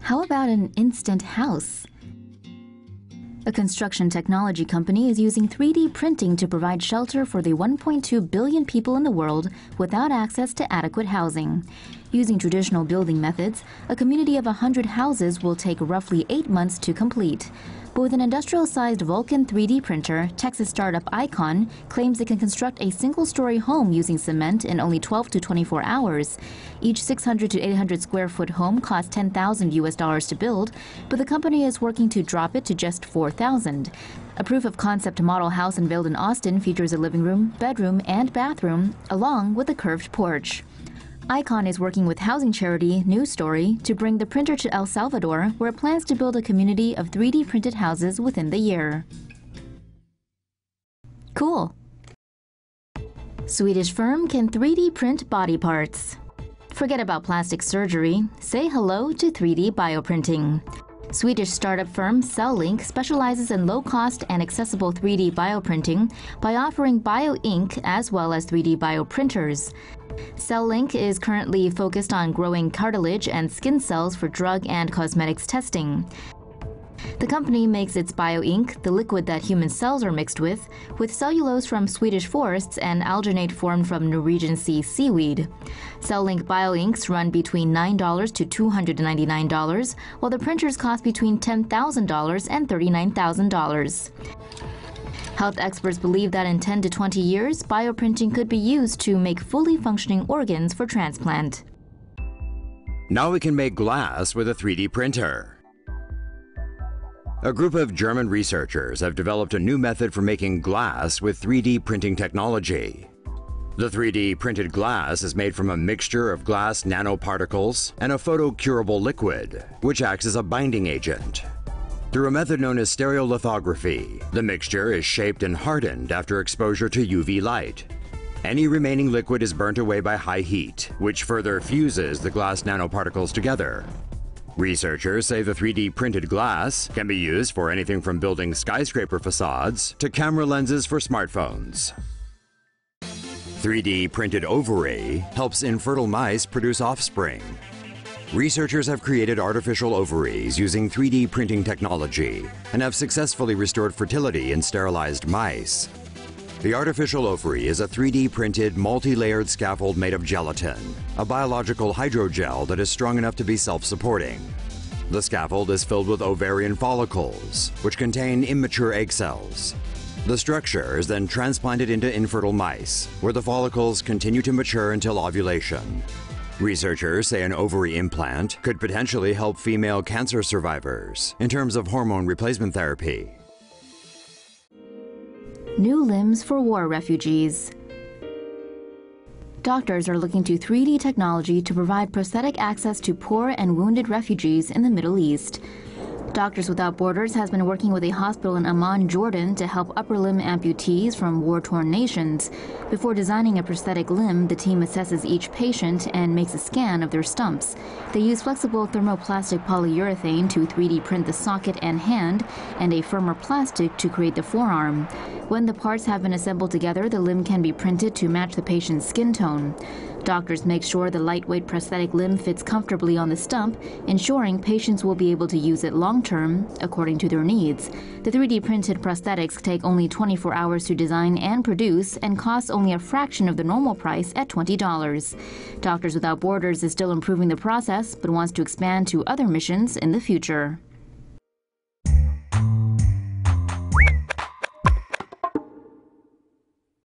How about an instant house? A construction technology company is using 3D printing to provide shelter for the 1.2 billion people in the world without access to adequate housing. Using traditional building methods, a community of 100 houses will take roughly 8 months to complete. But with an industrial-sized Vulcan 3D printer, Texas startup Icon claims it can construct a single-story home using cement in only 12 to 24 hours. Each 600 to 800 square foot home costs $10,000 to build, but the company is working to drop it to just $4,000. A proof-of-concept model house unveiled in Austin features a living room, bedroom, and bathroom, along with a curved porch. Icon is working with housing charity News Story to bring the printer to El Salvador, where it plans to build a community of 3D printed houses within the year. Cool. Swedish firm can 3D print body parts. Forget about plastic surgery. Say hello to 3D bioprinting. Swedish startup firm CellLink specializes in low-cost and accessible 3D bioprinting by offering bio-ink as well as 3D bioprinters. CellLink is currently focused on growing cartilage and skin cells for drug and cosmetics testing. The company makes its bio-ink, the liquid that human cells are mixed with cellulose from Swedish forests and alginate formed from Norwegian sea seaweed. CellLink bio-inks run between $9 to $299, while the printers cost between $10,000 and $39,000. Health experts believe that in 10 to 20 years, bioprinting could be used to make fully functioning organs for transplant. Now we can make glass with a 3D printer. A group of German researchers have developed a new method for making glass with 3D printing technology. The 3D printed glass is made from a mixture of glass nanoparticles and a photocurable liquid, which acts as a binding agent. Through a method known as stereolithography, the mixture is shaped and hardened after exposure to UV light. Any remaining liquid is burnt away by high heat, which further fuses the glass nanoparticles together. Researchers say the 3D printed glass can be used for anything from building skyscraper facades to camera lenses for smartphones. 3D printed ovary helps infertile mice produce offspring. Researchers have created artificial ovaries using 3D printing technology and have successfully restored fertility in sterilized mice. The artificial ovary is a 3D printed multi-layered scaffold made of gelatin, a biological hydrogel that is strong enough to be self-supporting. The scaffold is filled with ovarian follicles, which contain immature egg cells. The structure is then transplanted into infertile mice, where the follicles continue to mature until ovulation. Researchers say an ovary implant could potentially help female cancer survivors in terms of hormone replacement therapy. New limbs for war refugees. Doctors are looking to 3D technology to provide prosthetic access to poor and wounded refugees in the Middle East. Doctors Without Borders has been working with a hospital in Amman, Jordan to help upper limb amputees from war-torn nations. Before designing a prosthetic limb, the team assesses each patient and makes a scan of their stumps. They use flexible thermoplastic polyurethane to 3D print the socket and hand, and a firmer plastic to create the forearm. When the parts have been assembled together, the limb can be printed to match the patient's skin tone. Doctors make sure the lightweight prosthetic limb fits comfortably on the stump, ensuring patients will be able to use it long-term, according to their needs. The 3D printed prosthetics take only 24 hours to design and produce and cost only a fraction of the normal price at $20. Doctors Without Borders is still improving the process, but wants to expand to other missions in the future.